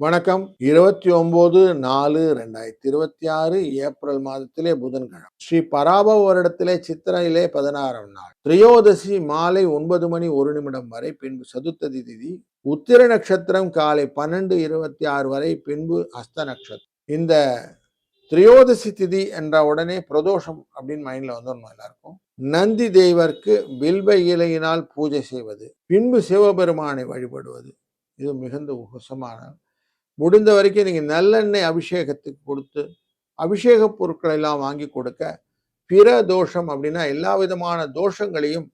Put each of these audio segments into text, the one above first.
வணக்கம். 29/4/2026 ஏப்ரல் மாதத்திலே புதன்கிழமை. ஸ்ரீ பராபவ வருடத்திலே சித்திரையிலே 16ஆம் நாள். திரையோதசி மாலை 9 மணி 1 நிமிடம் வரை, பின்பு சதுர்த்ததி திதி. உத்திர நட்சத்திரம் காலை 12:26 வரை, பின்பு ஹஸ்த நட்சத்திரம். இந்த திரையோதசி திதி என்ற உடனே பிரதோஷம் அப்படின்னு மைண்ட்ல வந்துடணும் எல்லாருக்கும். நந்தி தேவருக்கு பில்வ இலையினால் பூஜை செய்வது, பின்பு சிவபெருமானை வழிபடுவது, இது மிகுந்த உகசமான. முடிந்த வரைக்கும் நீங்க நல்லெண்ணெய் அபிஷேகத்துக்கு கொடுத்து, அபிஷேக பொருட்களை எல்லாம் வாங்கி கொடுக்க, பிற தோஷம் அப்படின்னா எல்லா விதமான தோஷங்களையும்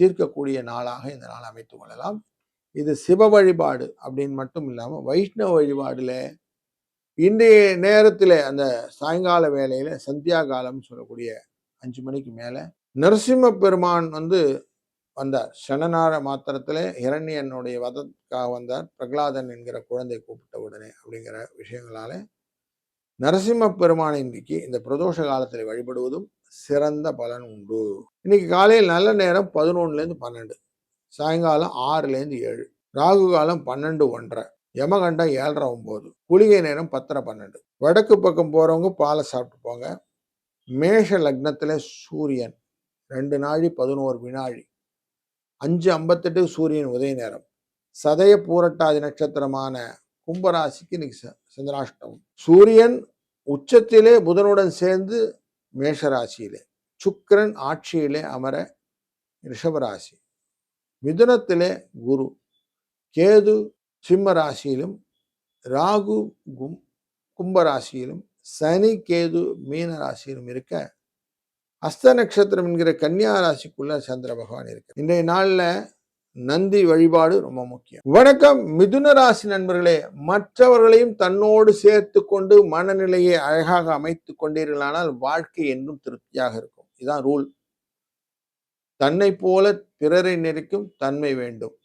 தீர்க்கக்கூடிய நாளாக இந்த நாள் அமைத்துக் கொள்ளலாம். இது சிவ வழிபாடு அப்படின்னு மட்டும் இல்லாம வைஷ்ணவ வழிபாடுல இன்றைய நேரத்துல அந்த சாயங்கால வேலையில சந்தியா காலம் சொல்லக்கூடிய 5 மணிக்கு மேல நரசிம்ம பெருமான் வந்தார். சனநார மாத்திரத்திலே இரண்யனுடைய வதத்துக்காக வந்தார். பிரகலாதன் என்கிற குழந்தை கூப்பிட்ட உடனே அப்படிங்கிற விஷயங்களால நரசிம்ம பெருமானை இன்னைக்கு இந்த பிரதோஷ காலத்தில் வழிபடுவதும் சிறந்த பலன் உண்டு. இன்னைக்கு காலையில் நல்ல நேரம் 11-12, சாயங்காலம் 6-7, ராகு காலம் 12-1:30, யமகண்டம் 7:30-9, குளிகை நேரம் 10:12. வடக்கு பக்கம் போறவங்க பாலை சாப்பிட்டு போங்க. மேஷ லக்னத்துல சூரியன் 2 நாழி 11 வினாழி, 5:58 சூரியன் உதய நேரம். சதய பூரட்டாதி நட்சத்திரமான கும்பராசிக்கு இன்னைக்கு சந்திராஷ்டமம். சூரியன் உச்சத்திலே புதனுடன் சேர்ந்து மேஷராசியிலே, சுக்கிரன் ஆட்சியிலே அமர ரிஷபராசி, மிதுனத்திலே குரு, கேது சிம்ம ராசியிலும், ராகு கும்பராசியிலும், சனி கேது மீன ராசியிலும் இருக்க, ஹஸ்த நட்சத்திரம் என்கிற கன்னியா ராசிக்குள்ள சந்திர பகவான் இருக்கு. இன்றைய நாள்ல நந்தி வழிபாடு ரொம்ப முக்கியம். வணக்கம் மிதுன ராசி நண்பர்களே. மற்றவர்களையும் தன்னோடு சேர்த்து கொண்டு மனநிலையை அழகாக அமைத்துக் கொண்டீர்களானால் வாழ்க்கை என்றும் திருப்தியாக இருக்கும். இதுதான் ரூல். தன்னை போல பிறரை நெருக்கும் தன்மை வேண்டும்.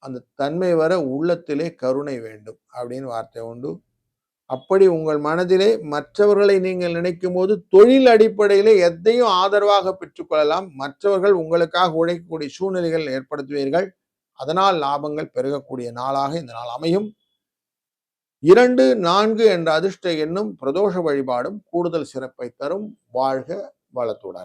அந்த தன்மை வர உள்ளத்திலே கருணை வேண்டும் அப்படின்னு வார்த்தை உண்டு. அப்படி உங்கள் மனதிலே மற்றவர்களை நீங்கள் நினைக்கும் போது தொழில் அடிப்படையிலே எதையும் ஆதரவாக பெற்றுக்கொள்ளலாம். மற்றவர்கள் உங்களுக்காக உழைக்கக்கூடிய சூழ்நிலைகள் ஏற்படுத்துவீர்கள். அதனால் லாபங்கள் பெருகக்கூடிய நாளாக இந்த நாள் அமையும். 2, 4 என்ற அதிர்ஷ்ட எண்ணும் பிரதோஷ வழிபாடும் கூடுதல் சிறப்பை தரும். வாழ்க வளத்துடன்.